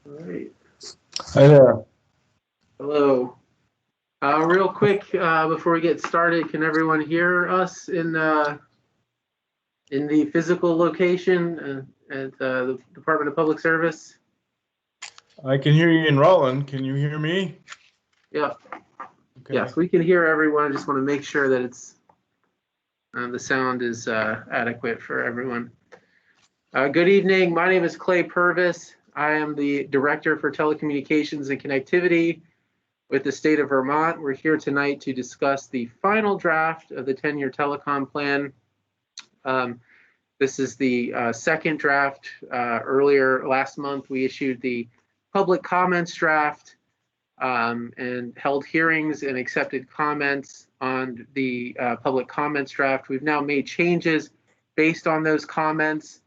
All right. Hi there. Hello. Real quick, before we get started, can everyone hear us in the physical location at the Department of Public Service? I can hear you in Rutland. Can you hear me? Yeah. Okay. Yes, we can hear everyone. I just want to make sure that the sound is adequate for everyone. Good evening. My name is Clay Purvis. I am the Director for Telecommunications and Connectivity with the state of Vermont. We're here tonight to discuss the final draft of the 10-year telecom plan. This is the second draft. Earlier last month, we issued the public comments draft and held hearings and accepted comments on the public comments draft. We've now made changes based on those comments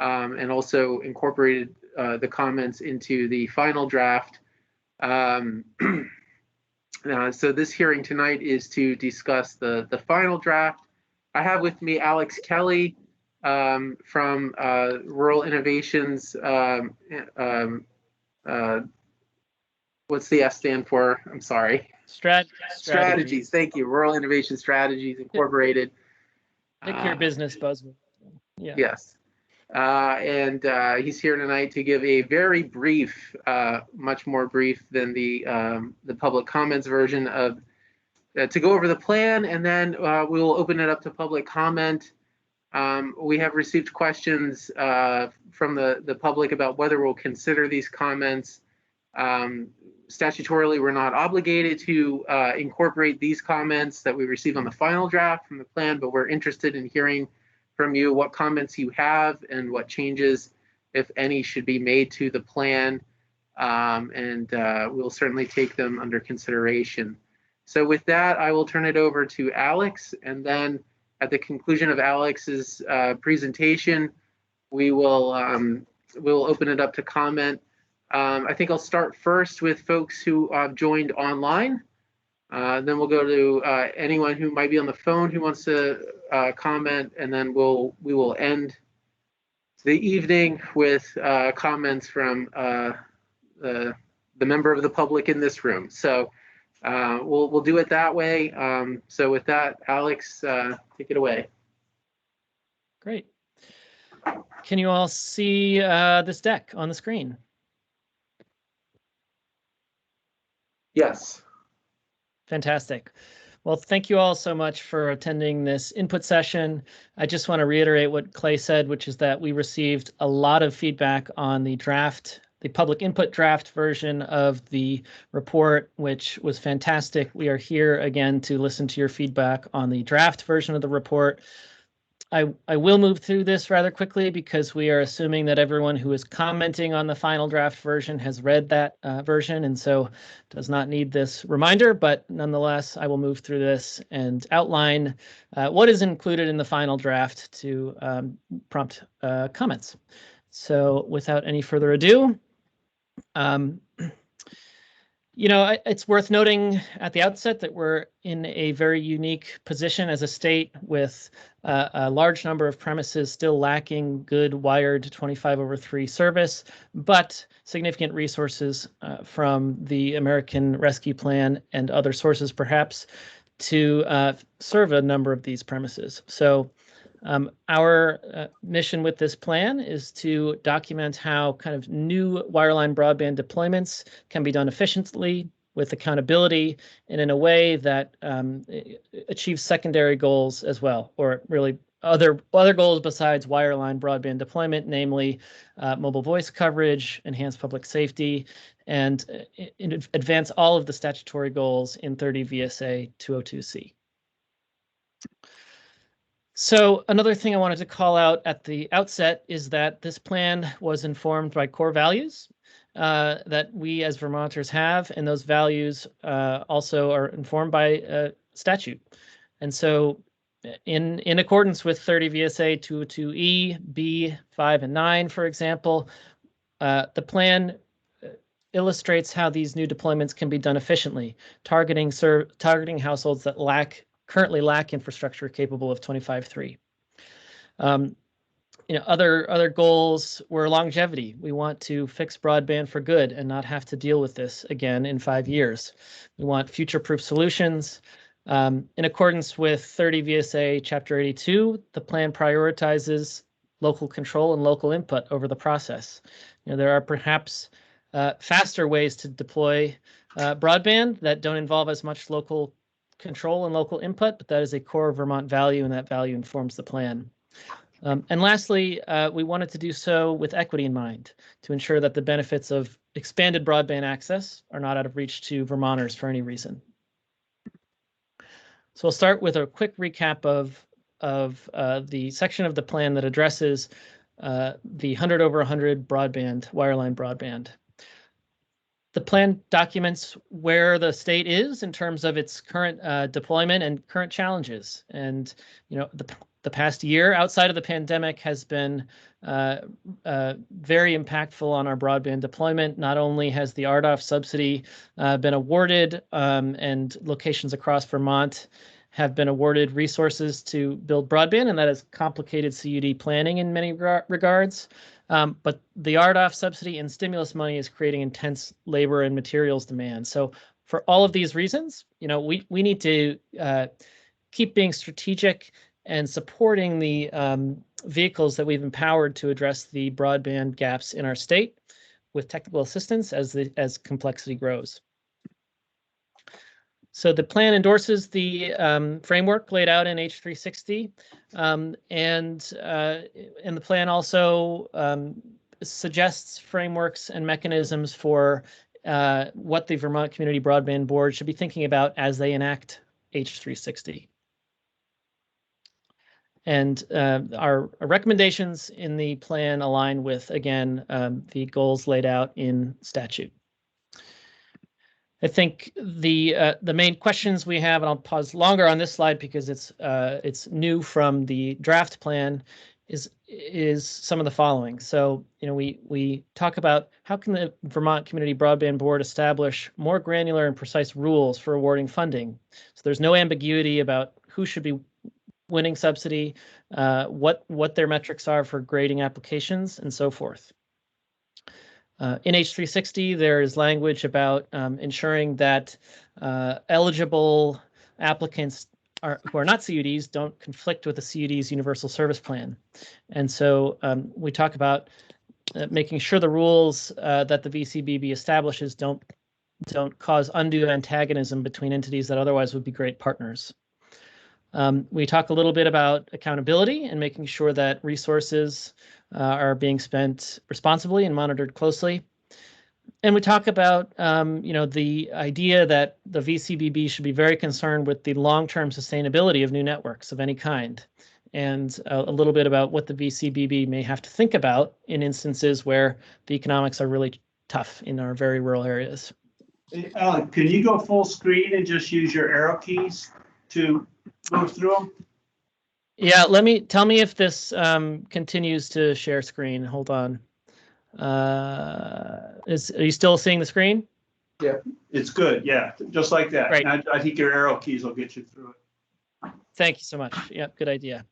and also incorporated the comments into the final draft. So this hearing tonight is to discuss the final draft. I have with me Alex Kelly from Rural Innovations. What's the S stand for? I'm sorry. Strategies. Thank you. Rural Innovation Strategies Incorporated. Pick your business buzzword. Yeah. Yes. And he's here tonight to give a very brief, much more brief than the public comments version of, to go over the plan, and then we will open it up to public comment. We have received questions from the public about whether we'll consider these comments. Statutorily, we're not obligated to incorporate these comments that we receive on the final draft from the plan, but we're interested in hearing from you what comments you have and what changes, if any, should be made to the plan. And we'll certainly take them under consideration. So with that, I will turn it over to Alex, and then at the conclusion of Alex's presentation, we'll open it up to comment. I think I'll start first with folks who joined online. Then we'll go to anyone who might be on the phone who wants to comment, and then we will end the evening with comments from the member of the public in this room. So we'll do it that way. So with that, Alex, take it away. Great. Can you all see this deck on the screen? Yes. Fantastic. Well, thank you all so much for attending this input session. I just want to reiterate what Clay said, which is that we received a lot of feedback on the draft, the public input draft version of the report, which was fantastic. We are here again to listen to your feedback on the draft version of the report. I will move through this rather quickly because we are assuming that everyone who is commenting on the final draft version has read that version and so does not need this reminder, but nonetheless, I will move through this and outline what is included in the final draft to prompt comments. So without any further ado, it's worth noting at the outset that we're in a very unique position as a state with a large number of premises still lacking good wired 25/3 service, but significant resources from the American Rescue Plan and other sources perhaps to serve a number of these premises. So our mission with this plan is to document how kind of new wireline broadband deployments can be done efficiently with accountability and in a way that achieves secondary goals as well, or really other goals besides wireline broadband deployment, namely mobile voice coverage, enhanced public safety, and advance all of the statutory goals in 30 VSA 202C. So another thing I wanted to call out at the outset is that this plan was informed by core values that we as Vermonters have, and those values also are informed by statute. And so in accordance with 30 VSA 202E, B, 5, and 9, for example, the plan illustrates how these new deployments can be done efficiently, targeting households that currently lack infrastructure capable of 25/3. Other goals were longevity. We want to fix broadband for good and not have to deal with this again in 5 years. We want future-proof solutions. In accordance with 30 VSA Chapter 82, the plan prioritizes local control and local input over the process. There are perhaps faster ways to deploy broadband that don't involve as much local control and local input, but that is a core Vermont value, and that value informs the plan. And lastly, we wanted to do so with equity in mind to ensure that the benefits of expanded broadband access are not out of reach to Vermonters for any reason. So we'll start with a quick recap of the section of the plan that addresses the 100 over 100 broadband, wireline broadband. The plan documents where the state is in terms of its current deployment and current challenges. And the past year outside of the pandemic has been very impactful on our broadband deployment. Not only has the RDOF subsidy been awarded, and locations across Vermont have been awarded resources to build broadband, and that has complicated CUD planning in many regards. But the RDOF subsidy and stimulus money is creating intense labor and materials demand. So for all of these reasons, we need to keep being strategic and supporting the vehicles that we've empowered to address the broadband gaps in our state with technical assistance as complexity grows. So the plan endorses the framework laid out in H360, and the plan also suggests frameworks and mechanisms for what the Vermont Community Broadband Board should be thinking about as they enact H360. And our recommendations in the plan align with, again, the goals laid out in statute. I think the main questions we have, and I'll pause longer on this slide because it's new from the draft plan, is some of the following. So we talk about how can the Vermont Community Broadband Board establish more granular and precise rules for awarding funding, so there's no ambiguity about who should be winning subsidy, what their metrics are for grading applications, and so forth. In H360, there is language about ensuring that eligible applicants who are not CUDs don't conflict with the CUD's universal service plan. And so we talk about making sure the rules that the VCBB establishes don't cause undue antagonism between entities that otherwise would be great partners. We talk a little bit about accountability and making sure that resources are being spent responsibly and monitored closely. And we talk about, the idea that the VCBB should be very concerned with the long-term sustainability of new networks of any kind, and a little bit about what the VCBB may have to think about in instances where the economics are really tough in our very rural areas. Alan, can you go full screen and just use your arrow keys to go through them? Yeah, tell me if this continues to share screen. Hold on. Are you still seeing the screen? Yeah, it's good. Yeah, just like that. Great. I think your arrow keys will get you through it. Thank you so much. Yeah, good idea.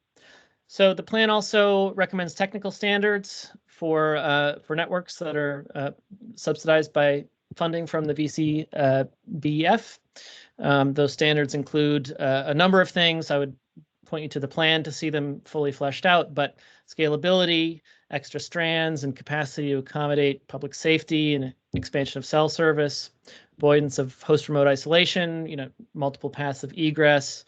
So the plan also recommends technical standards for networks that are subsidized by funding from the VCBF. Those standards include a number of things. I would point you to the plan to see them fully fleshed out, but scalability, extra strands, and capacity to accommodate public safety and expansion of cell service, avoidance of host remote isolation, multiple paths of egress,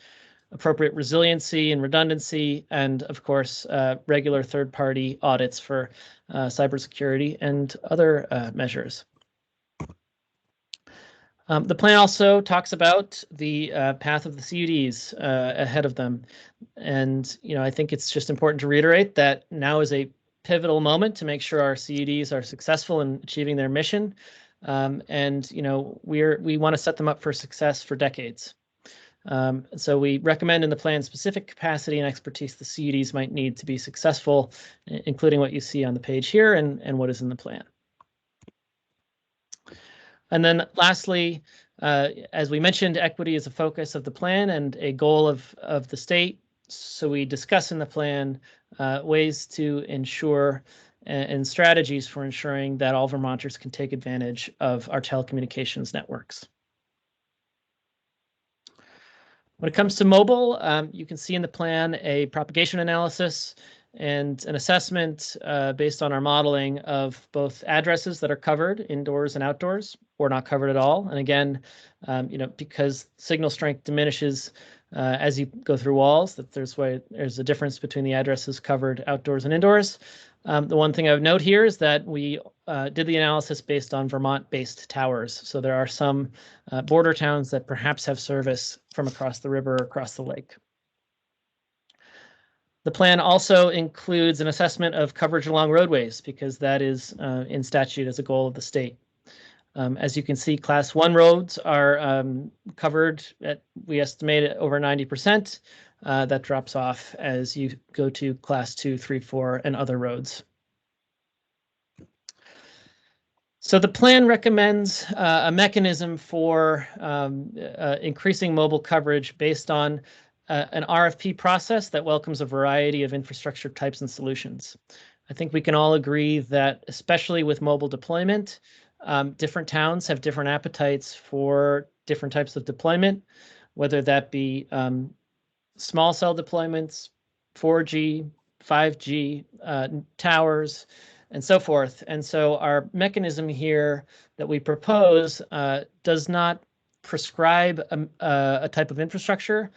appropriate resiliency and redundancy, and of course, regular third-party audits for cybersecurity and other measures. The plan also talks about the path of the CUDs ahead of them. And, I think it's just important to reiterate that now is a pivotal moment to make sure our CUDs are successful in achieving their mission. And, we want to set them up for success for decades. So we recommend in the plan specific capacity and expertise the CUDs might need to be successful, including what you see on the page here and what is in the plan. And then lastly, as we mentioned, equity is a focus of the plan and a goal of the state. So we discuss in the plan ways to ensure and strategies for ensuring that all Vermonters can take advantage of our telecommunications networks. When it comes to mobile, you can see in the plan a propagation analysis and an assessment based on our modeling of both addresses that are covered indoors and outdoors or not covered at all. And again, because signal strength diminishes as you go through walls, that there's a difference between the addresses covered outdoors and indoors. The one thing I would note here is that we did the analysis based on Vermont-based towers. So there are some border towns that perhaps have service from across the river or across the lake. The plan also includes an assessment of coverage along roadways because that is in statute as a goal of the state. As you can see, Class 1 roads are covered at, we estimate, at over 90%. That drops off as you go to Class 2, 3, 4, and other roads. So the plan recommends a mechanism for increasing mobile coverage based on an RFP process that welcomes a variety of infrastructure types and solutions. I think we can all agree that, especially with mobile deployment, different towns have different appetites for different types of deployment, whether that be small cell deployments, 4G, 5G, towers, and so forth. And so our mechanism here that we propose does not prescribe a type of infrastructure,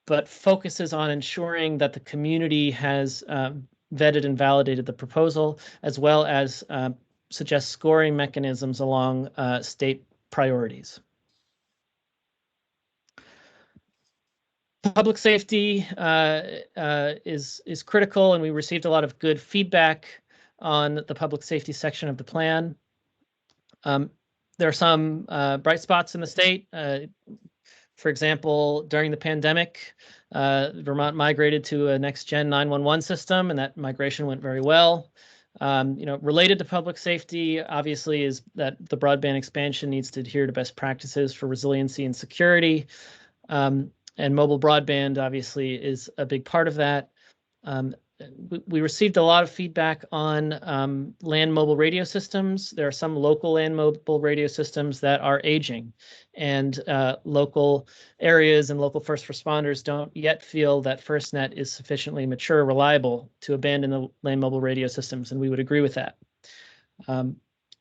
but focuses on ensuring that the community has vetted and validated the proposal, as well as suggest scoring mechanisms along state priorities. Public safety is critical, and we received a lot of good feedback on the public safety section of the plan. There are some bright spots in the state. For example, during the pandemic, Vermont migrated to a next-gen 911 system, and that migration went very well. Related to public safety, obviously, is that the broadband expansion needs to adhere to best practices for resiliency and security. And mobile broadband, obviously, is a big part of that. We received a lot of feedback on land mobile radio systems. There are some local land mobile radio systems that are aging, and local areas and local first responders don't yet feel that FirstNet is sufficiently mature or reliable to abandon the land mobile radio systems, and we would agree with that.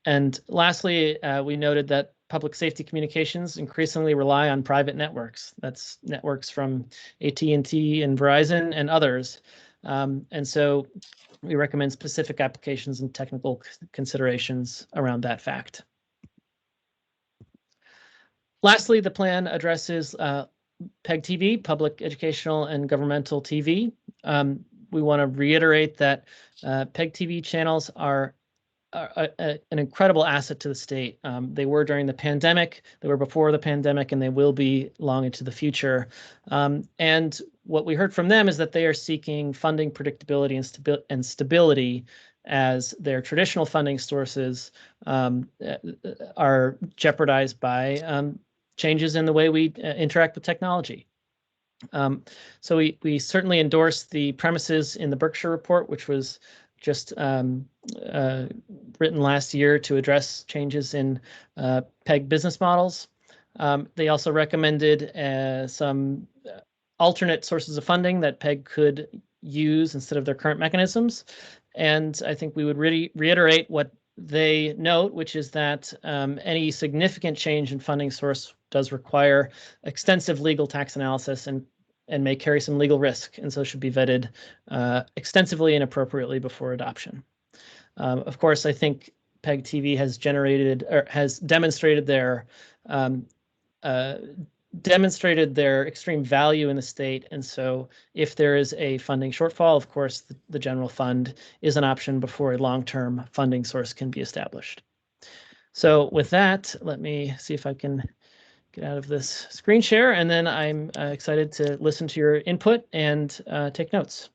And lastly, we noted that public safety communications increasingly rely on private networks. That's networks from AT&T and Verizon and others. And so we recommend specific applications and technical considerations around that fact. Lastly, the plan addresses PEG TV, public educational and governmental TV. We want to reiterate that PEG TV channels are an incredible asset to the state. They were during the pandemic, they were before the pandemic, and they will be long into the future. And what we heard from them is that they are seeking funding predictability and stability as their traditional funding sources are jeopardized by changes in the way we interact with technology. So we certainly endorse the premises in the Berkshire report, which was just written last year to address changes in PEG business models. They also recommended some alternate sources of funding that PEG could use instead of their current mechanisms. And I think we would reiterate what they note, which is that any significant change in funding source does require extensive legal tax analysis and may carry some legal risk, and so should be vetted extensively and appropriately before adoption. Of course, I think PEG TV has demonstrated their extreme value in the state, and so if there is a funding shortfall, of course, the general fund is an option before a long-term funding source can be established. So with that, let me see if I can get out of this screen share, and then I'm excited to listen to your input and take notes.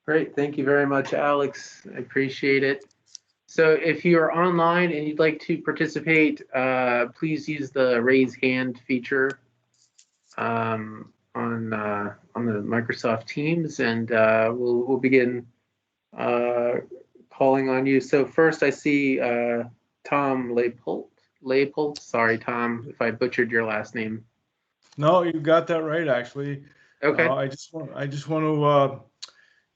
Great, thank you very much, Alex. I appreciate it. So if you are online and you'd like to participate, please use the raise hand feature. the Microsoft Teams, and we'll begin calling on you. So first, I see Tom Leipold. Sorry, Tom, if I butchered your last name. No, you got that right, actually. Okay. I just want to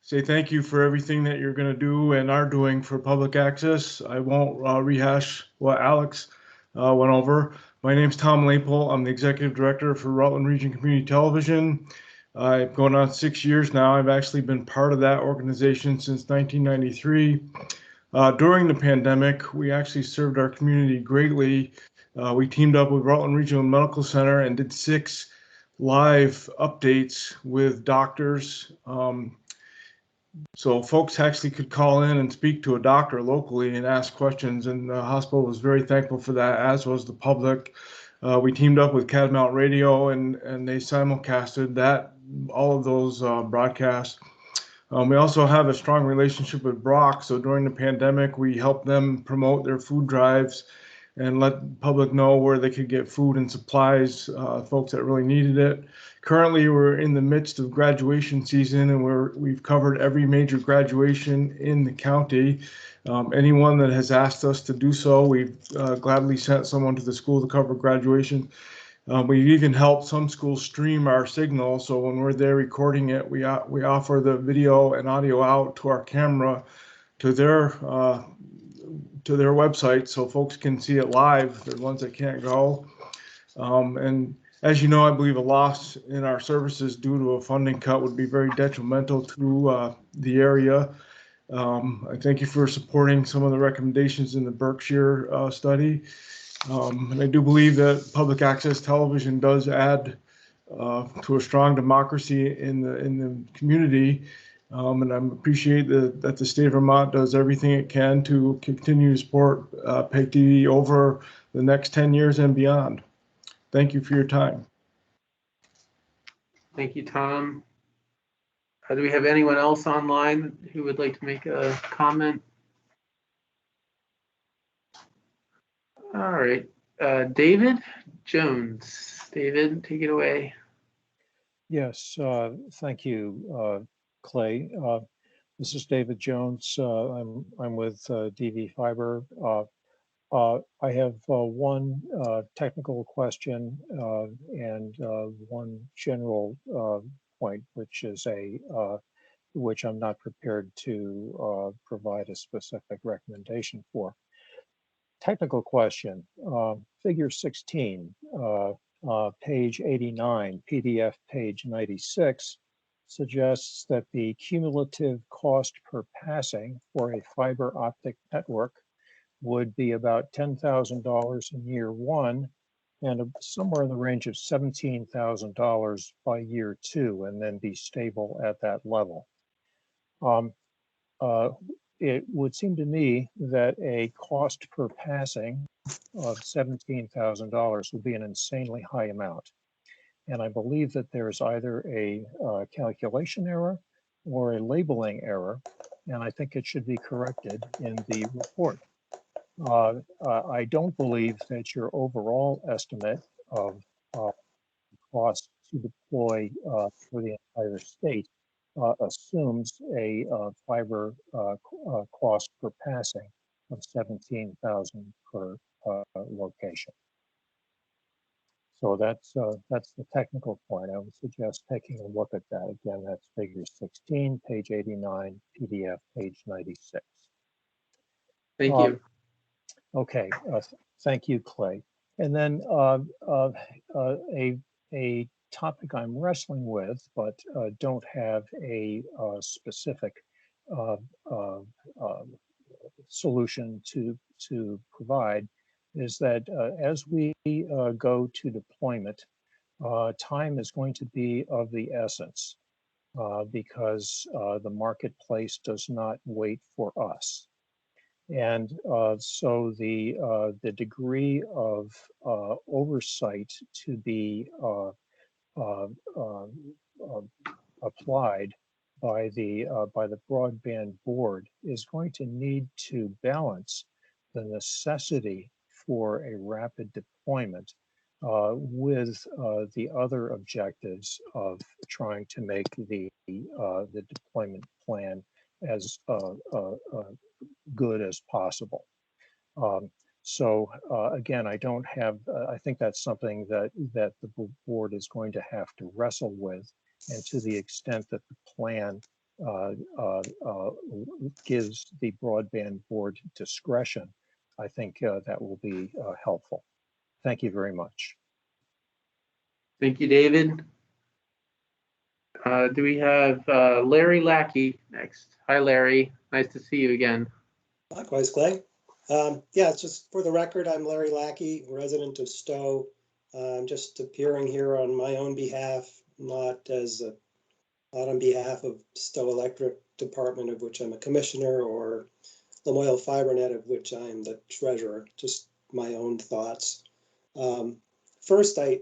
say thank you for everything that you're going to do and are doing for public access. I won't rehash what Alex went over. My name's Tom Leipold. I'm the executive director for Rutland Region Community Television. I've going on 6 years now. I've actually been part of that organization since 1993. During the pandemic, we actually served our community greatly. We teamed up with Rutland Regional Medical Center and did 6 live updates with doctors. So folks actually could call in and speak to a doctor locally and ask questions, and the hospital was very thankful for that, as was the public. We teamed up with Catamount Radio, and they simulcasted all of those broadcasts. We also have a strong relationship with Brock. So during the pandemic, we helped them promote their food drives and let the public know where they could get food and supplies, folks that really needed it. Currently, we're in the midst of graduation season, and we've covered every major graduation in the county. Anyone that has asked us to do so, we've gladly sent someone to the school to cover graduation. We even helped some schools stream our signal, so when we're there recording it, we offer the video and audio out to our camera to their website, so folks can see it live, the ones that can't go. And as you know, I believe a loss in our services due to a funding cut would be very detrimental to the area. I thank you for supporting some of the recommendations in the Berkshire study. And I do believe that public access television does add to a strong democracy in the community. And I appreciate that the state of Vermont does everything it can to continue to support PEG TV over the next 10 years and beyond. Thank you for your time. Thank you, Tom. Do we have anyone else online who would like to make a comment? All right, David Jones. David, take it away. Yes, thank you, Clay. This is David Jones. I'm with DV Fiber. I have one technical question and one general point, which I'm not prepared to provide a specific recommendation for. Technical question, figure 16, page 89, PDF page 96, suggests that the cumulative cost per passing for a fiber optic network would be about $10,000 in year 1 and somewhere in the range of $17,000 by year 2, and then be stable at that level. It would seem to me that a cost per passing of $17,000 would be an insanely high amount. And I believe that there's either a calculation error or a labeling error, and I think it should be corrected in the report. I don't believe that your overall estimate of cost to deploy for the entire state assumes a fiber cost per passing of $17,000 per location. So that's the technical point. I would suggest taking a look at that. Again, that's figure 16, page 89, PDF, page 96. Thank you. Okay, thank you, Clay. And then a topic I'm wrestling with, but don't have a specific solution to provide, is that as we go to deployment, time is going to be of the essence because the marketplace does not wait for us. And so the degree of oversight to be applied by the broadband board is going to need to balance the necessity for a rapid deployment with the other objectives of trying to make the deployment plan as good as possible. So again, I don't have. I think that's something that the board is going to have to wrestle with, and to the extent that the plan gives the broadband board discretion, I think that will be helpful. Thank you very much. Thank you, David. Do we have Larry Lackey next? Hi, Larry. Nice to see you again. Likewise, Clay. Yeah, it's just for the record, I'm Larry Lackey, resident of Stowe. I'm just appearing here on my own behalf, not on behalf of Stowe Electric Department, of which I'm a commissioner, or Lamoille FiberNet, of which I'm the treasurer. Just my own thoughts. First, I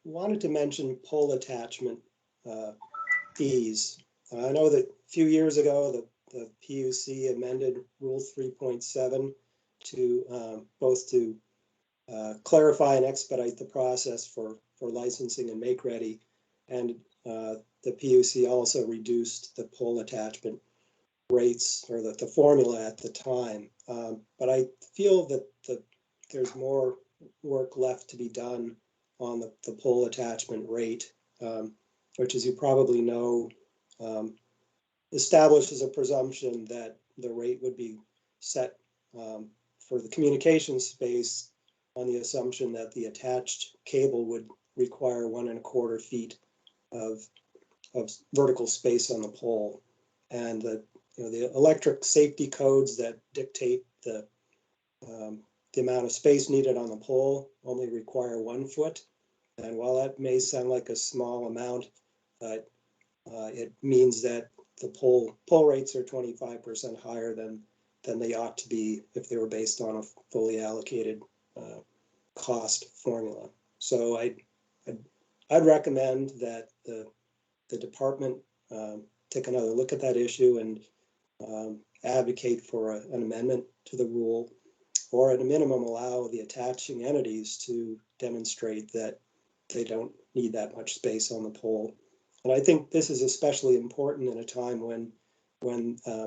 wanted to mention pole attachment fees. I know that a few years ago, the PUC amended Rule 3.7 to both to clarify and expedite the process for licensing and make ready, and the PUC also reduced the pole attachment rates, or the formula at the time. But I feel that there's more work left to be done on the pole attachment rate, which, as you probably know, establishes a presumption that the rate would be set for the communication space on the assumption that the attached cable would require 1¼ feet of vertical space on the pole, and that the electric safety codes that dictate the amount of space needed on the pole only require 1 foot. And while that may sound like a small amount, it means that the pole rates are 25% higher than they ought to be if they were based on a fully allocated cost formula. So I'd recommend that the department take another look at that issue and advocate for an amendment to the rule, or at a minimum allow the attaching entities to demonstrate that they don't need that much space on the pole. And I think this is especially important in a time when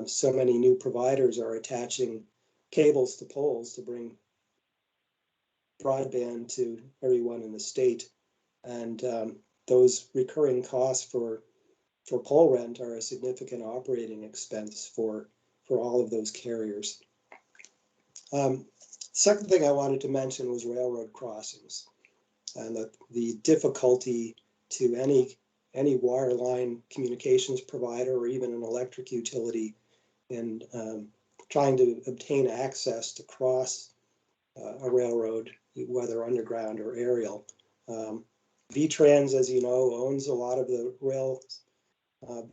so many new providers are attaching cables to poles to bring broadband to everyone in the state. And those recurring costs for pole rent are a significant operating expense for all of those carriers. Second thing I wanted to mention was railroad crossings, and the difficulty to any wireline communications provider or even an electric utility in trying to obtain access to cross a railroad, whether underground or aerial. VTrans, as you know, owns a lot of the rail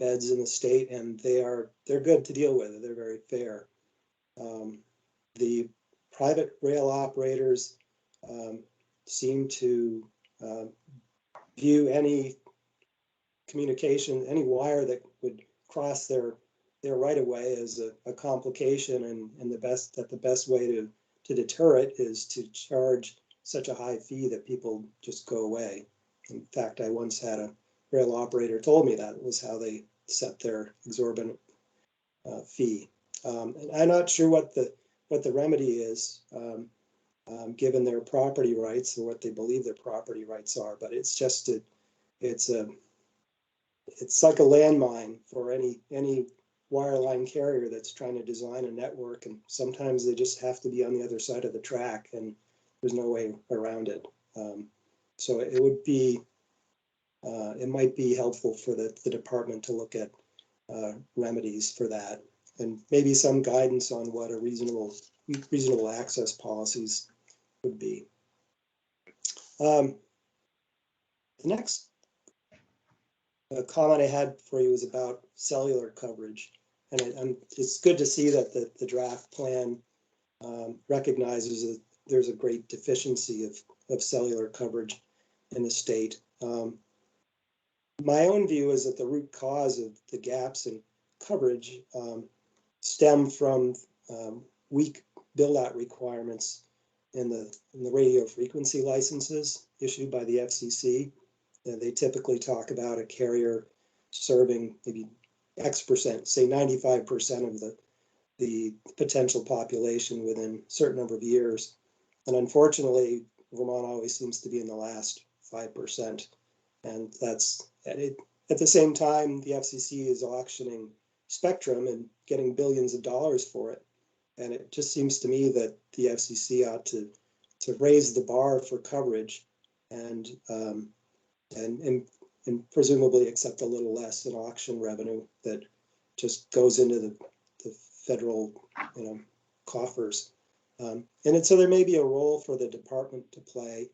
beds in the state, and they're good to deal with. They're very fair. The private rail operators seem to view any communication, any wire that would cross their right of way as a complication, and the best way to deter it is to charge such a high fee that people just go away. In fact, I once had a rail operator told me that was how they set their exorbitant fee. And I'm not sure what the remedy is, given their property rights or what they believe their property rights are. But it's just it's like a landmine for any wireline carrier that's trying to design a network, and sometimes they just have to be on the other side of the track, and there's no way around it. So it would be it might be helpful for the department to look at remedies for that, and maybe some guidance on what a reasonable access policies would be. The next comment I had for you was about cellular coverage, and it's good to see that the draft plan recognizes that there's a great deficiency of cellular coverage in the state. My own view is that the root cause of the gaps in coverage stem from weak build-out requirements in the radio frequency licenses issued by the FCC. They typically talk about a carrier serving maybe X percent, say 95% of the potential population within a certain number of years. And unfortunately, Vermont always seems to be in the last 5%. And that's at the same time, the FCC is auctioning spectrum and getting billions of dollars for it. And it just seems to me that the FCC ought to raise the bar for coverage and presumably accept a little less in auction revenue that just goes into the federal, coffers. And so there may be a role for the department to play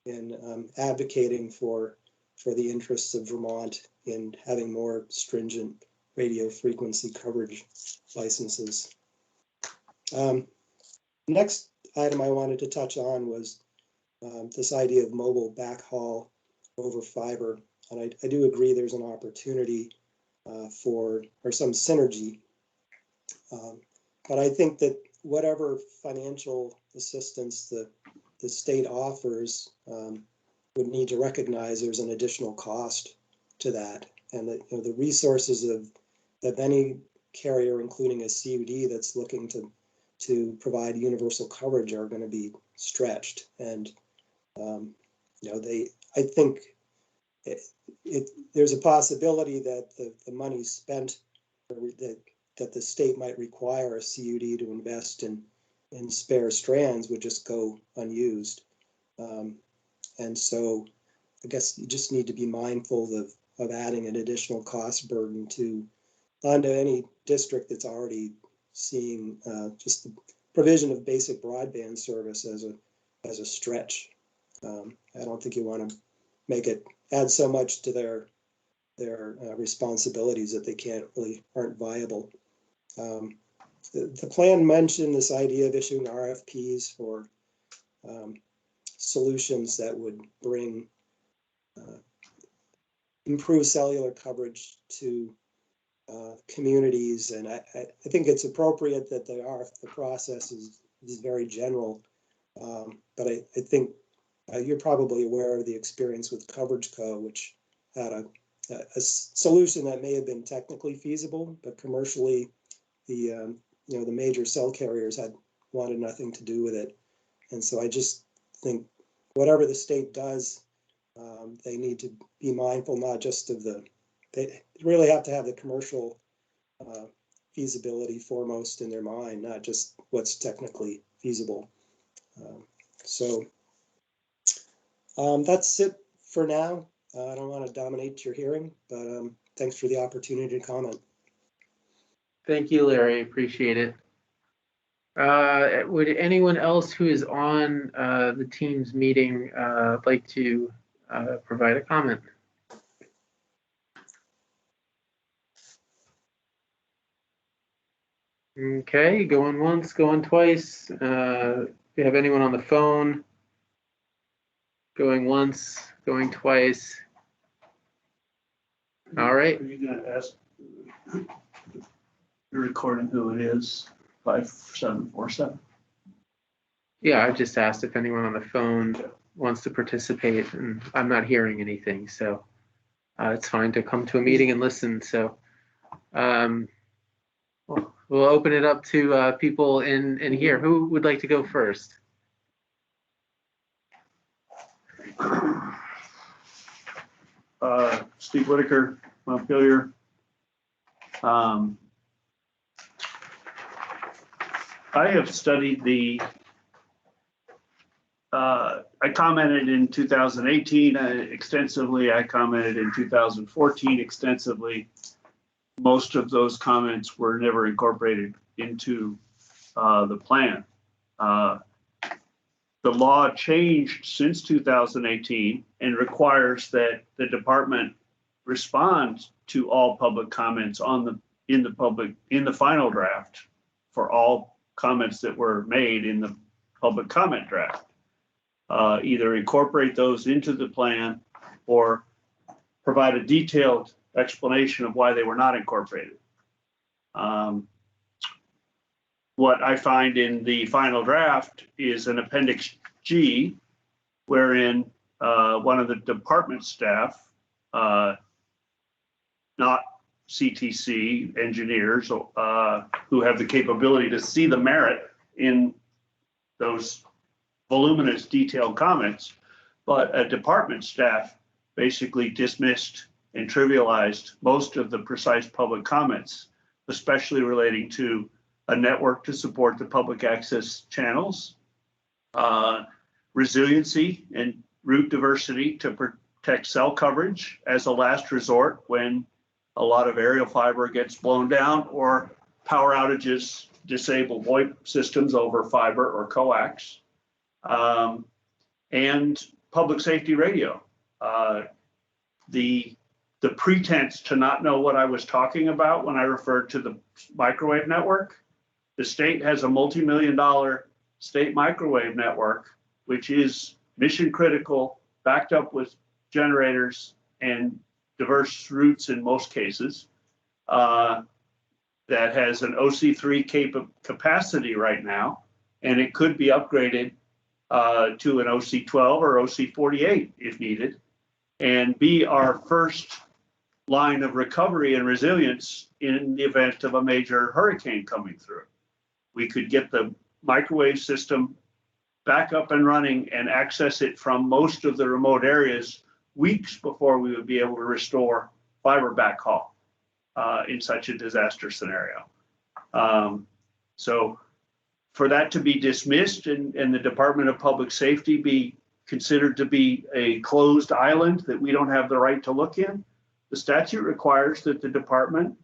in advocating for the interests of Vermont in having more stringent radio frequency coverage licenses. Next item I wanted to touch on was this idea of mobile backhaul over fiber. And I do agree there's an opportunity for some synergy. But I think that whatever financial assistance the state offers would need to recognize there's an additional cost to that, and that the resources of any carrier, including a CUD that's looking to provide universal coverage, are going to be stretched. And I think there's a possibility that the money spent, or that the state might require a CUD to invest in spare strands would just go unused. And so I guess you just need to be mindful of adding an additional cost burden onto any district that's already seeing just the provision of basic broadband service as a stretch. I don't think you want to make it add so much to their responsibilities that they aren't viable. The plan mentioned this idea of issuing RFPs for solutions that would bring improved cellular coverage to communities, and I think it's appropriate that the process is very general, but I think you're probably aware of the experience with Coverage Co., which had a solution that may have been technically feasible, but commercially the major cell carriers wanted nothing to do with it. And so I just think whatever the state does, they need to be mindful not just of they really have to have the commercial feasibility foremost in their mind, not just what's technically feasible. So that's it for now. I don't want to dominate your hearing, but thanks for the opportunity to comment. Thank you, Larry. Appreciate it. Would anyone else who is on the Teams meeting like to provide a comment? Okay, going once, going twice. If you have anyone on the phone, going once, going twice. All right. Are you going to ask? You're recording who it is, 5747. Yeah, I just asked if anyone on the phone wants to participate, and I'm not hearing anything, so it's fine to come to a meeting and listen. So we'll open it up to people in here. Who would like to go first? Steve Whitaker, Montpelier. I have studied I commented in 2018 extensively. I commented in 2014 extensively. Most of those comments were never incorporated into the plan. The law changed since 2018 and requires that the department respond to all public comments in the final draft for all comments that were made in the public comment draft. Either incorporate those into the plan or provide a detailed explanation of why they were not incorporated. what I find in the final draft is an Appendix G, wherein one of the department staff, not CTC engineers who have the capability to see the merit in those voluminous detailed comments, but a department staff basically dismissed and trivialized most of the precise public comments, especially relating to a network to support the public access channels, resiliency and route diversity to protect cell coverage as a last resort when a lot of aerial fiber gets blown down or power outages disable VoIP systems over fiber or coax, and public safety radio. The pretense to not know what I was talking about when I referred to the microwave network. The state has a multi-million-dollar state microwave network, which is mission critical, backed up with generators and diverse routes in most cases, that has an OC3 capacity right now, and it could be upgraded to an OC12 or OC48 if needed, and be our first line of recovery and resilience in the event of a major hurricane coming through. We could get the microwave system back up and running and access it from most of the remote areas weeks before we would be able to restore fiber backhaul in such a disaster scenario. So for that to be dismissed and the Department of Public Safety be considered to be a closed island that we don't have the right to look in, the statute requires that the department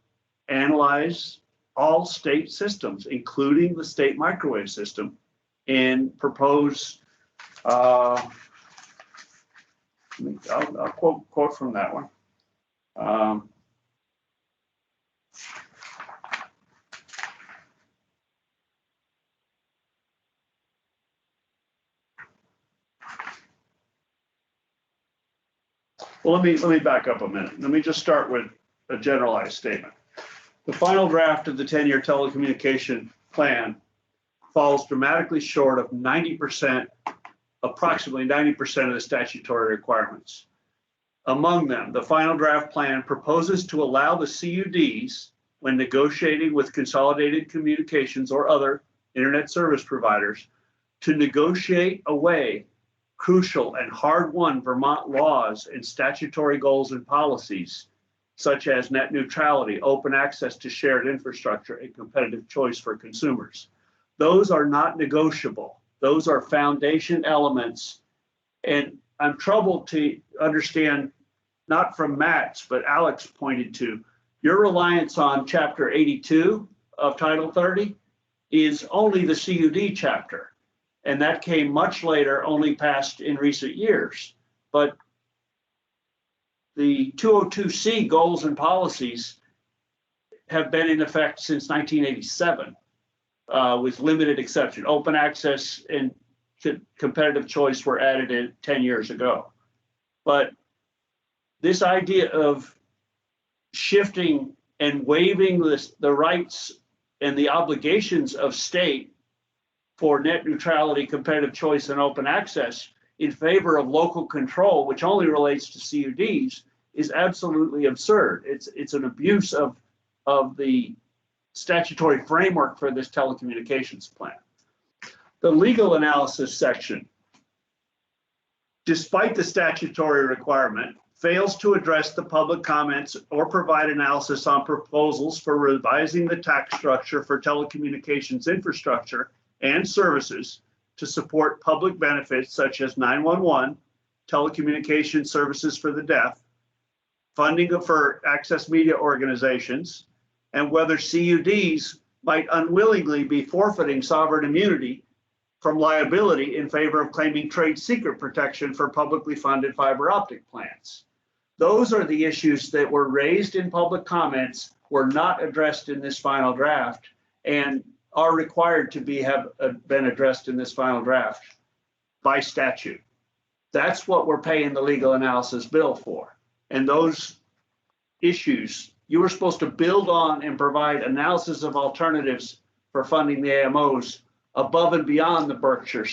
analyze all state systems, including the state microwave system, and propose, I'll quote from that one. Well, let me back up a minute. Let me just start with a generalized statement. The final draft of the 10-year telecommunication plan falls dramatically short of 90%, approximately 90% of the statutory requirements. Among them, the final draft plan proposes to allow the CUDs, when negotiating with Consolidated Communications or other internet service providers, to negotiate away crucial and hard-won Vermont laws and statutory goals and policies, such as net neutrality, open access to shared infrastructure, and competitive choice for consumers. Those are not negotiable. Those are foundation elements. And I'm troubled to understand, not from Matt's, but Alex pointed to, your reliance on Chapter 82 of Title 30 is only the CUD chapter. And that came much later, only passed in recent years. But the 202C goals and policies have been in effect since 1987, with limited exception. Open access and competitive choice were added in 10 years ago. But this idea of shifting and waiving the rights and the obligations of state for net neutrality, competitive choice, and open access in favor of local control, which only relates to CUDs, is absolutely absurd. It's an abuse of the statutory framework for this telecommunications plan. The legal analysis section, despite the statutory requirement, fails to address the public comments or provide analysis on proposals for revising the tax structure for telecommunications infrastructure and services to support public benefits such as 911, telecommunication services for the deaf, funding for access media organizations, and whether CUDs might unwillingly be forfeiting sovereign immunity from liability in favor of claiming trade secret protection for publicly funded fiber optic plants. Those are the issues that were raised in public comments, were not addressed in this final draft, and are required to have been addressed in this final draft by statute. That's what we're paying the legal analysis bill for. And those issues, you were supposed to build on and provide analysis of alternatives for funding the AMOs above and beyond the Berkshire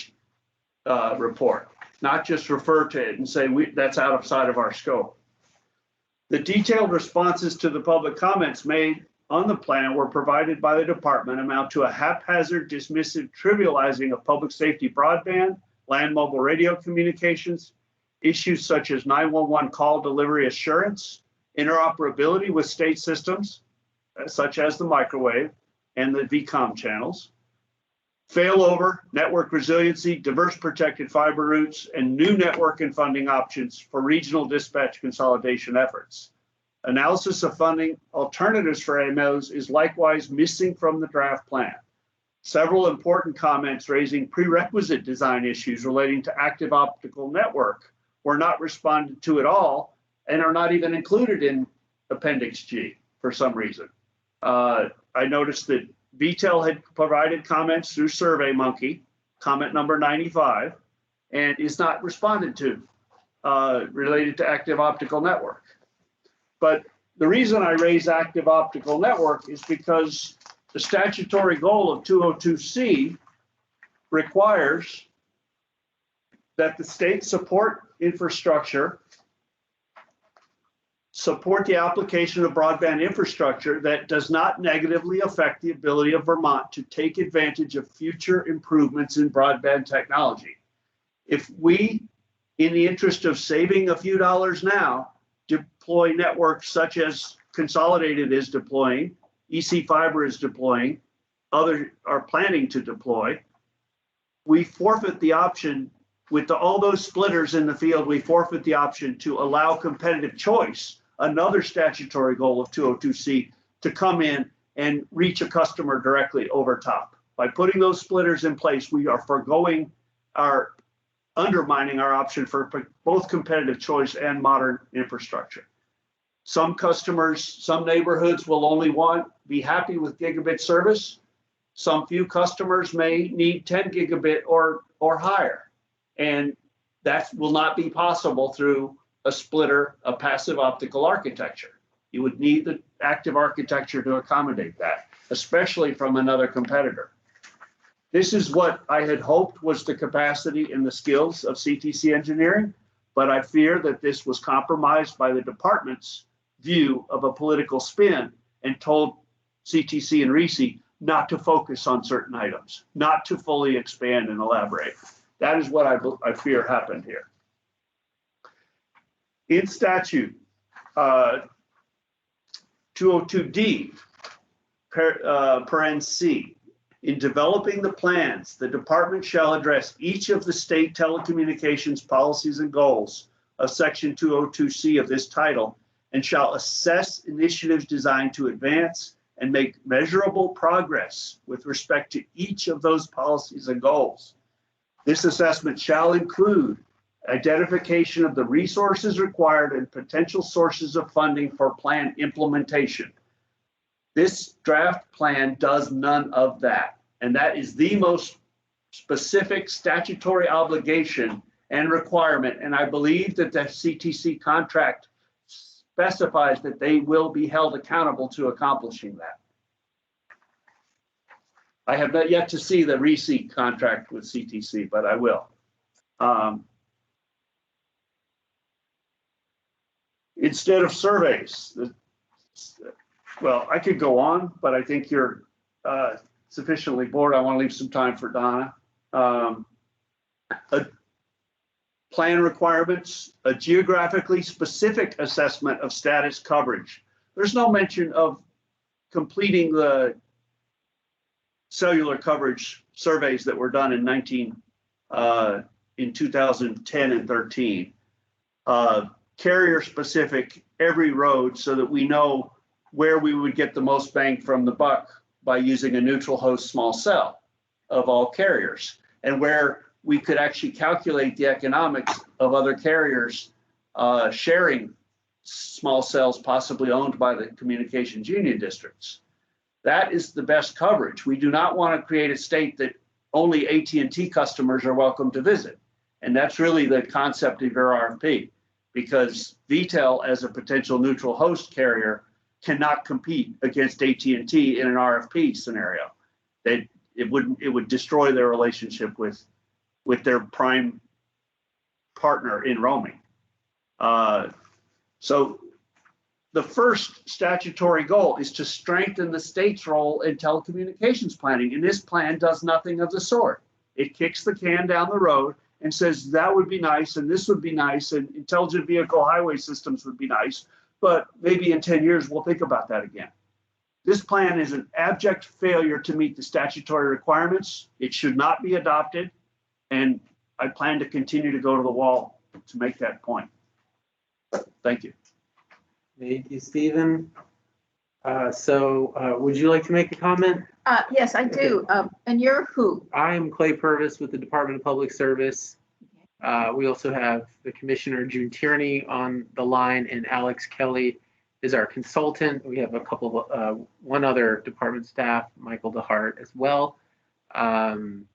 report, not just refer to it and say that's outside of our scope. The detailed responses to the public comments made on the plan were provided by the department amount to a haphazard, dismissive trivializing of public safety broadband, land mobile radio communications, issues such as 911 call delivery assurance, interoperability with state systems, such as the microwave and the VCOM channels, failover, network resiliency, diverse protected fiber routes, and new network and funding options for regional dispatch consolidation efforts. Analysis of funding alternatives for AMOs is likewise missing from the draft plan. Several important comments raising prerequisite design issues relating to active optical network were not responded to at all and are not even included in Appendix G for some reason. I noticed that VTEL had provided comments through SurveyMonkey, comment number 95, and is not responded to related to active optical network. But the reason I raise active optical network is because the statutory goal of 202C requires that the state support infrastructure, support the application of broadband infrastructure that does not negatively affect the ability of Vermont to take advantage of future improvements in broadband technology. If we, in the interest of saving a few dollars now, deploy networks such as Consolidated is deploying, EC Fiber is deploying, others are planning to deploy, we forfeit the option with all those splitters in the field, we forfeit the option to allow competitive choice, another statutory goal of 202C, to come in and reach a customer directly over top. By putting those splitters in place, we are undermining our option for both competitive choice and modern infrastructure. Some customers, some neighborhoods will only be happy with gigabit service. Some few customers may need 10 gigabit or higher. And that will not be possible through a splitter, a passive optical architecture. You would need the active architecture to accommodate that, especially from another competitor. This is what I had hoped was the capacity and the skills of CTC engineering, but I fear that this was compromised by the department's view of a political spin and told CTC and RECE not to focus on certain items, not to fully expand and elaborate. That is what I fear happened here. In statute 202D, paren C, in developing the plans, the department shall address each of the state telecommunications policies and goals of section 202C of this title and shall assess initiatives designed to advance and make measurable progress with respect to each of those policies and goals. This assessment shall include identification of the resources required and potential sources of funding for plan implementation. This draft plan does none of that, and that is the most specific statutory obligation and requirement, and I believe that the CTC contract specifies that they will be held accountable to accomplishing that. I have not yet to see the RECE contract with CTC, but I will. Instead of surveys, well, I could go on, but I think you're sufficiently bored. I want to leave some time for Donna. Plan requirements, a geographically specific assessment of status coverage. There's no mention of completing the cellular coverage surveys that were done in 2010 and 13. Carrier specific every road so that we know where we would get the most bang from the buck by using a neutral host small cell of all carriers, and where we could actually calculate the economics of other carriers sharing small cells possibly owned by the communications union districts. That is the best coverage. We do not want to create a state that only AT&T customers are welcome to visit. And that's really the concept of your RFP, because VTEL as a potential neutral host carrier cannot compete against AT&T in an RFP scenario. That it would destroy their relationship with their prime partner in roaming. So the first statutory goal is to strengthen the state's role in telecommunications planning, and this plan does nothing of the sort. It kicks the can down the road and says that would be nice, and this would be nice, and intelligent vehicle highway systems would be nice, but maybe in 10 years we'll think about that again. This plan is an abject failure to meet the statutory requirements. It should not be adopted, and I plan to continue to go to the wall to make that point. Thank you. Thank you, Stephen. Would you like to make a comment? Yes, I do. And you're who? I'm Clay Purvis with the Department of Public Service. We also have the Commissioner June Tierney on the line, and Alex Kelly is our consultant. We have a couple of one other department staff, Michael DeHart, as well. And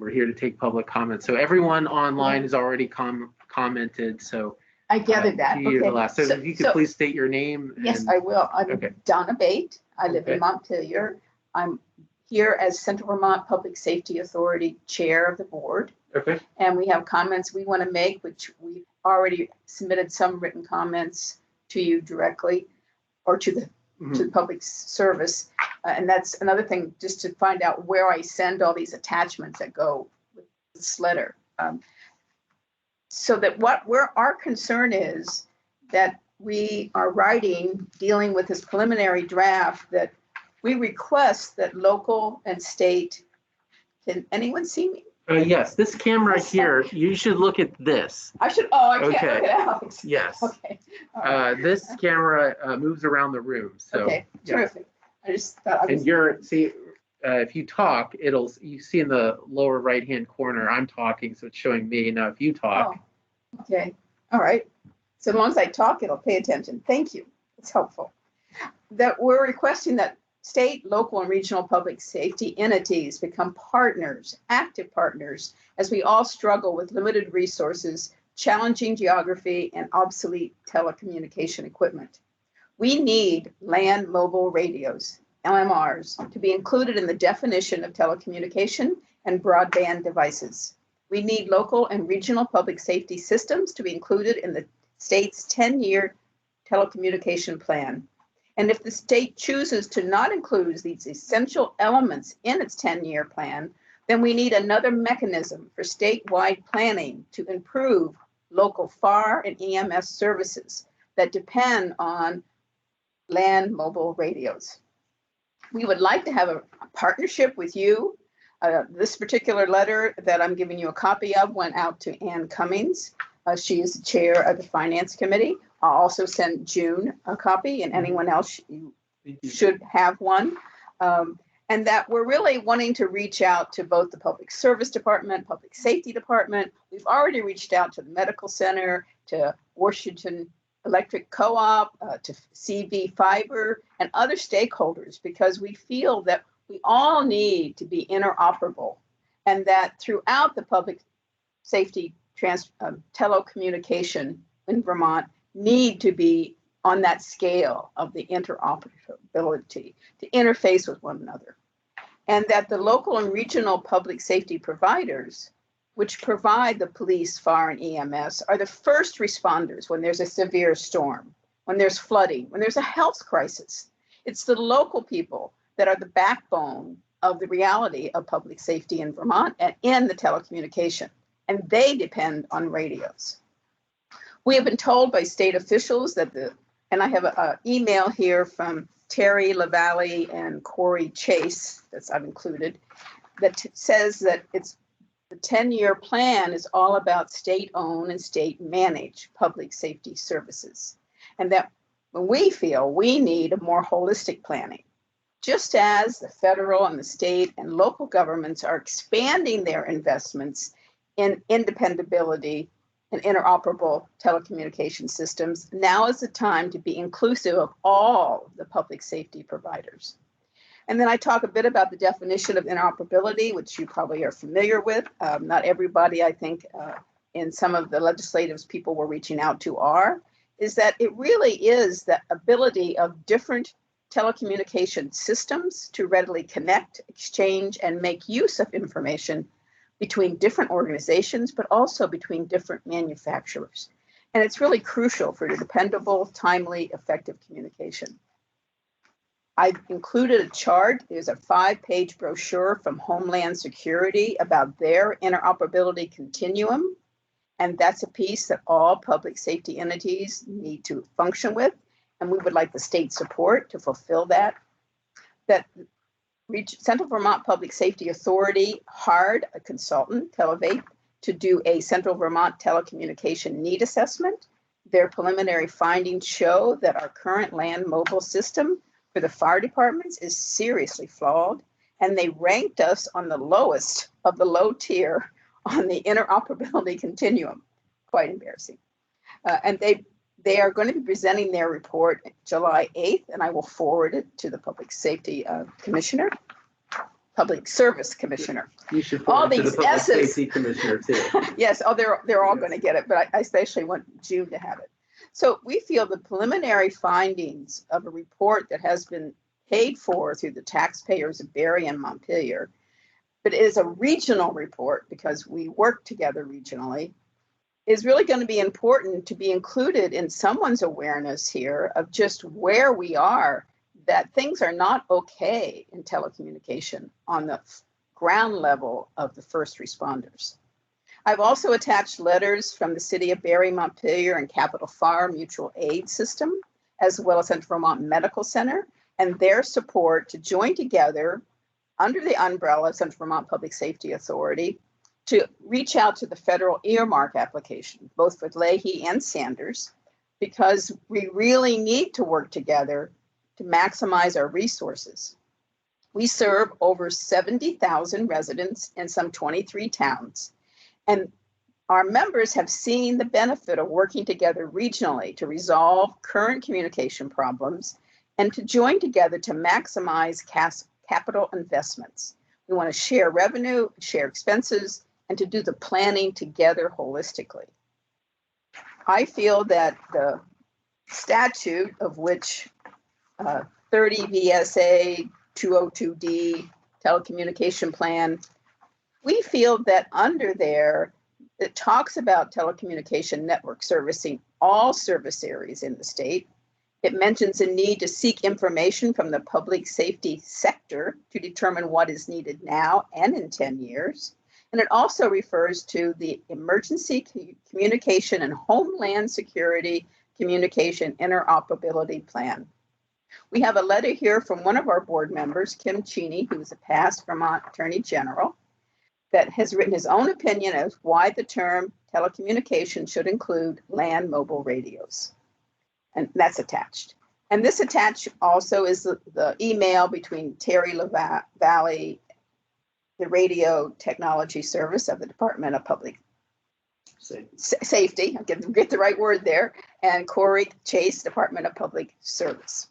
we're here to take public comments. So everyone online has already commented. So I gathered that. Okay. So if you could please state your name. Yes, I will. I'm Okay. Donna Bate. I live in Montpelier. I'm here as Central Vermont Public Safety Authority Chair of the board. Okay. And we have comments we want to make, which we've already submitted some written comments to you directly or to the public service. And that's another thing, just to find out where I send all these attachments that go with this letter. So that where our concern is that we are writing, dealing with this preliminary draft, that we request that local and state, can anyone see me? Yes, this camera here, you should look at this. I should, I can't Okay. look at Alex. Yes. Okay. All right. This camera moves around the room. So, Okay, yeah. terrific. I just thought I was. And if you talk, you see in the lower right-hand corner, I'm talking, so it's showing me. Now, if you talk. Oh, okay, all right. So as long as I talk, it'll pay attention. Thank you. It's helpful. That we're requesting that state, local, and regional public safety entities become partners, active partners, as we all struggle with limited resources, challenging geography, and obsolete telecommunication equipment. We need land mobile radios, LMRs, to be included in the definition of telecommunication and broadband devices. We need local and regional public safety systems to be included in the state's 10-year telecommunication plan. And if the state chooses to not include these essential elements in its 10-year plan, then we need another mechanism for statewide planning to improve local FAR and EMS services that depend on land mobile radios. We would like to have a partnership with you. This particular letter that I'm giving you a copy of went out to Ann Cummings. She is the chair of the Finance Committee. I'll also send June a copy, and anyone else you should have one. And that we're really wanting to reach out to both the Public Service Department, Public Safety Department. We've already reached out to the Medical Center, to Washington Electric Co-op, to CV Fiber, and other stakeholders, because we feel that we all need to be interoperable, and that throughout the public safety telecommunication in Vermont need to be on that scale of the interoperability to interface with one another. And that the local and regional public safety providers, which provide the police, fire, and EMS, are the first responders when there's a severe storm, when there's flooding, when there's a health crisis. It's the local people that are the backbone of the reality of public safety in Vermont and in the telecommunication, and they depend on radios. We have been told by state officials that and I have an email here from Terry LaValle and Corey Chase, that's I've included, that says that it's the 10-year plan is all about state-owned and state-managed public safety services. And that we feel we need a more holistic planning. Just as the federal and the state and local governments are expanding their investments in independability and interoperable telecommunication systems, now is the time to be inclusive of all the public safety providers. And then I talk a bit about the definition of interoperability, which you probably are familiar with. Not everybody, I think, in some of the legislatives people we're reaching out to is that it really is the ability of different telecommunication systems to readily connect, exchange, and make use of information between different organizations, but also between different manufacturers. And it's really crucial for dependable, timely, effective communication. I've included a chart. There's a 5-page brochure from Homeland Security about their interoperability continuum. And that's a piece that all public safety entities need to function with. And we would like the state support to fulfill that. That Central Vermont Public Safety Authority hired a consultant, Televate, to do a Central Vermont telecommunication need assessment. Their preliminary findings show that our current land mobile system for the fire departments is seriously flawed, and they ranked us on the lowest of the low tier on the interoperability continuum. Quite embarrassing. And they are going to be presenting their report July 8th, and I will forward it to the Public Safety Commissioner, Public Service Commissioner. You should All forward to these the Public S's. Safety Commissioner too. Yes, oh, they're all going to get it, but I especially want June to have it. So we feel the preliminary findings of a report that has been paid for through the taxpayers of Barre and Montpelier, but it is a regional report because we work together regionally, is really going to be important to be included in someone's awareness here of just where we are, that things are not okay in telecommunication on the ground level of the first responders. I've also attached letters from the city of Barre, Montpelier, and Capital Fire Mutual Aid System, as well as Central Vermont Medical Center, and their support to join together under the umbrella of Central Vermont Public Safety Authority to reach out to the federal earmark application, both for Leahy and Sanders, because we really need to work together to maximize our resources. We serve over 70,000 residents in some 23 towns, and our members have seen the benefit of working together regionally to resolve current communication problems and to join together to maximize capital investments. We want to share revenue, share expenses, and to do the planning together holistically. I feel that the statute of which 30 VSA 202D telecommunication plan, we feel that under there, it talks about telecommunication network servicing all service areas in the state. It mentions a need to seek information from the public safety sector to determine what is needed now and in 10 years. And it also refers to the Emergency Communication and Homeland Security Communication Interoperability Plan. We have a letter here from one of our board members, Kim Cheney, who is a past Vermont Attorney General, that has written his own opinion of why the term telecommunication should include land mobile radios. And that's attached. And this attached also is the email between Terry LaValle, the Radio Technology Service of the Department of Public Safety, I'll get the right word there, and Corey Chase, Department of Public Service.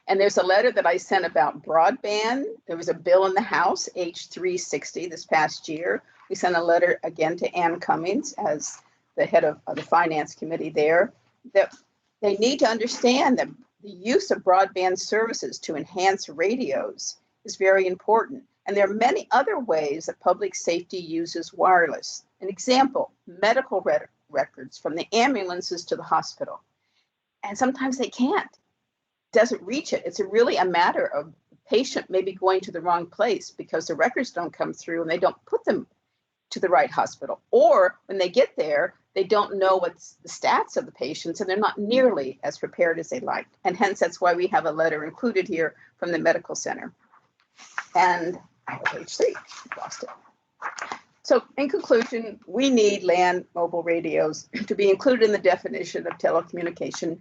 And there's a letter that I sent about broadband. There was a bill in the House, H360, this past year. We sent a letter again to Ann Cummings as the head of the Finance Committee there, that they need to understand that the use of broadband services to enhance radios is very important. And there are many other ways that public safety uses wireless. An example, medical records from the ambulances to the hospital. And sometimes they can't. Doesn't reach it. It's really a matter of the patient maybe going to the wrong place because the records don't come through and they don't put them to the right hospital. Or when they get there, they don't know what's the stats of the patients and they're not nearly as prepared as they like. And hence, that's why we have a letter included here from the medical center. And I have page 3, lost it. So in conclusion, we need land mobile radios to be included in the definition of telecommunication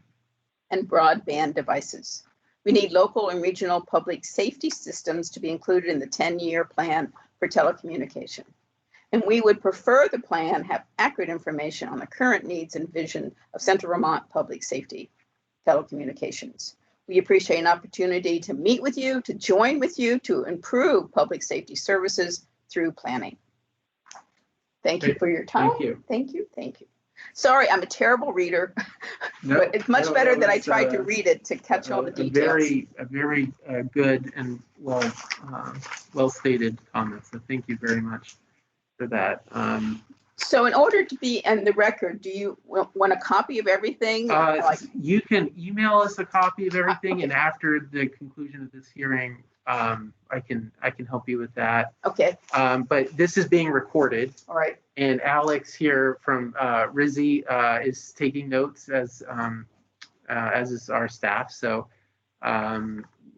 and broadband devices. We need local and regional public safety systems to be included in the 10-year plan for telecommunication. And we would prefer the plan have accurate information on the current needs and vision of Central Vermont public safety telecommunications. We appreciate an opportunity to meet with you, to join with you, to improve public safety services through planning. Thank you for your time. Thank you. Thank you. Thank you. Sorry, I'm a terrible reader, But it's much No, better that that I was, tried to read it to catch all the details. A very good and well stated comment. So thank you very much for that. So in order to be in the record, do you want a copy of everything? You can email us a copy of everything, and after the conclusion of this hearing, I can help you with that. Okay. But this is being recorded. All right. And Alex here from RISI is taking notes as is our staff. So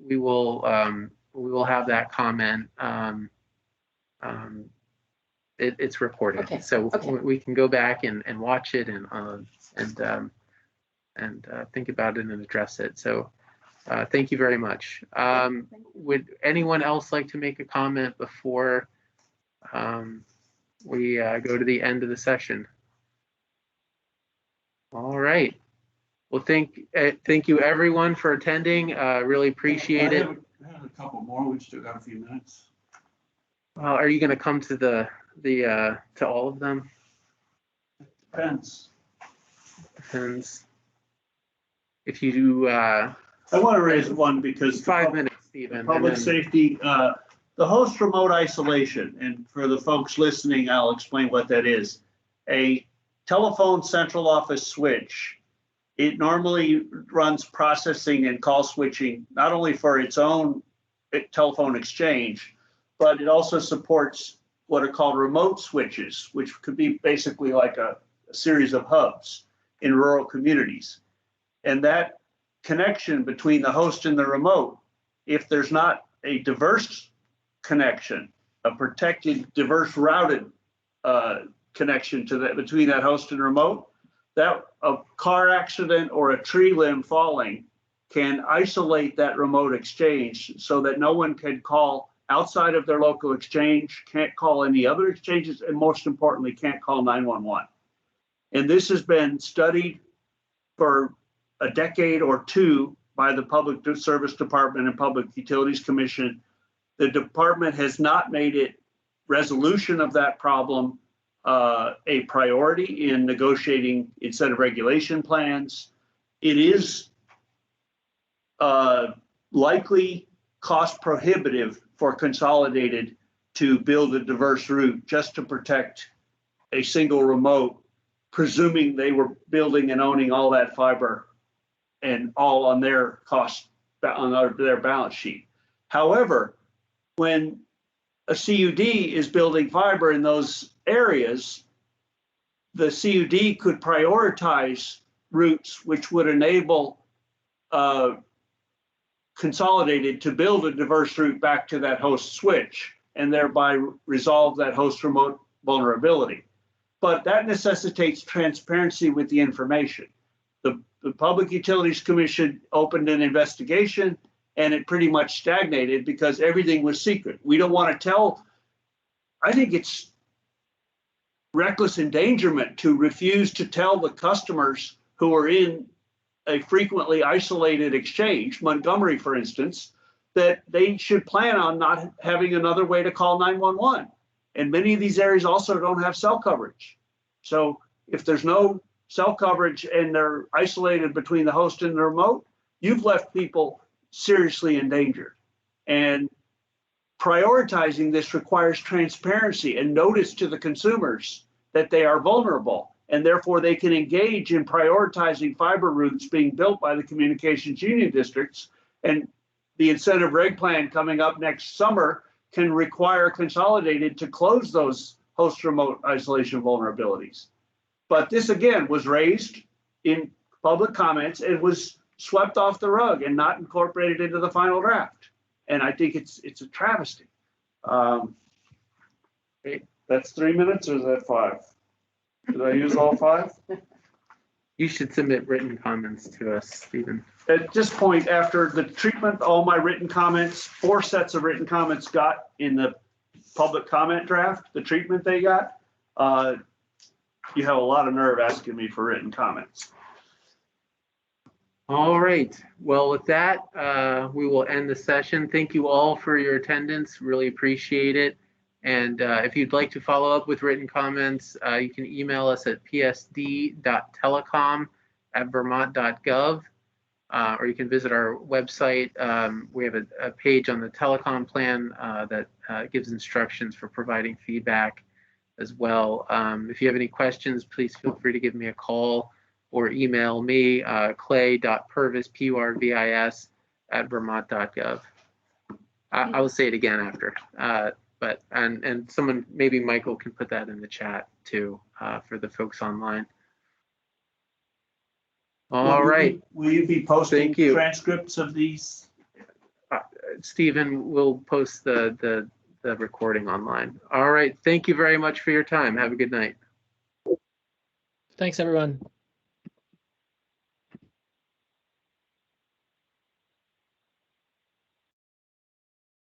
we will have that comment. It's recorded, okay. So okay. we can go back and watch it and think about it and address it. So thank you very much. Would anyone else like to make a comment before we go to the end of the session? All right. Well, thank you everyone for attending. Really appreciate it. I have a couple more. We've still got a few minutes. Are you going to come to to all of them? Depends. Depends. If you do, I want to raise one because 5 minutes, Stephen. Public safety, the host remote isolation, and for the folks listening, I'll explain what that is. A telephone central office switch, it normally runs processing and call switching, not only for its own telephone exchange, but it also supports what are called remote switches, which could be basically like a series of hubs in rural communities. And that connection between the host and the remote, if there's not a diverse connection, a protected, diverse routed connection to that between that host and remote, that a car accident or a tree limb falling can isolate that remote exchange so that no one can call outside of their local exchange, can't call any other exchanges, and most importantly, can't call 911. And this has been studied for a decade or two by the Public Service Department and Public Utilities Commission. The department has not made it resolution of that problem a priority in negotiating incentive regulation plans. It is likely cost prohibitive for Consolidated to build a diverse route just to protect a single remote, presuming they were building and owning all that fiber and all on their cost, on their balance sheet. However, when a CUD is building fiber in those areas, the CUD could prioritize routes which would enable Consolidated to build a diverse route back to that host switch and thereby resolve that host remote vulnerability. But that necessitates transparency with the information. The Public Utilities Commission opened an investigation and it pretty much stagnated because everything was secret. We don't want to tell, I think it's reckless endangerment to refuse to tell the customers who are in a frequently isolated exchange, Montgomery, for instance, that they should plan on not having another way to call 911. And many of these areas also don't have cell coverage. So if there's no cell coverage and they're isolated between the host and the remote, you've left people seriously endangered. And prioritizing this requires transparency and notice to the consumers that they are vulnerable, and therefore they can engage in prioritizing fiber routes being built by the communications union districts. And the incentive reg plan coming up next summer can require Consolidated to close those host remote isolation vulnerabilities. But this again was raised in public comments and was swept off the rug and not incorporated into the final draft. And I think it's a travesty. That's 3 minutes, or is that 5? Did I use all 5? You should submit written comments to us, Stephen. At this point, after the treatment, all my written comments, 4 sets of written comments got in the public comment draft, the treatment they got. You have a lot of nerve asking me for written comments. All right. Well, with that, we will end the session. Thank you all for your attendance. Really appreciate it. And if you'd like to follow up with written comments, you can email us at psd.telecom vermont.gov, or you can visit our website. We have a page on the telecom plan that gives instructions for providing feedback as well. If you have any questions, please feel free to give me a call or email me, clay.purvis, Purvis, @vermont.gov. I will say it again after, but someone, maybe Michael, can put that in the chat too for the folks online. All right. Will you be posting Thank you. transcripts of these? Stephen will post the recording online. All right. Thank you very much for your time. Have a good night. Thanks, everyone.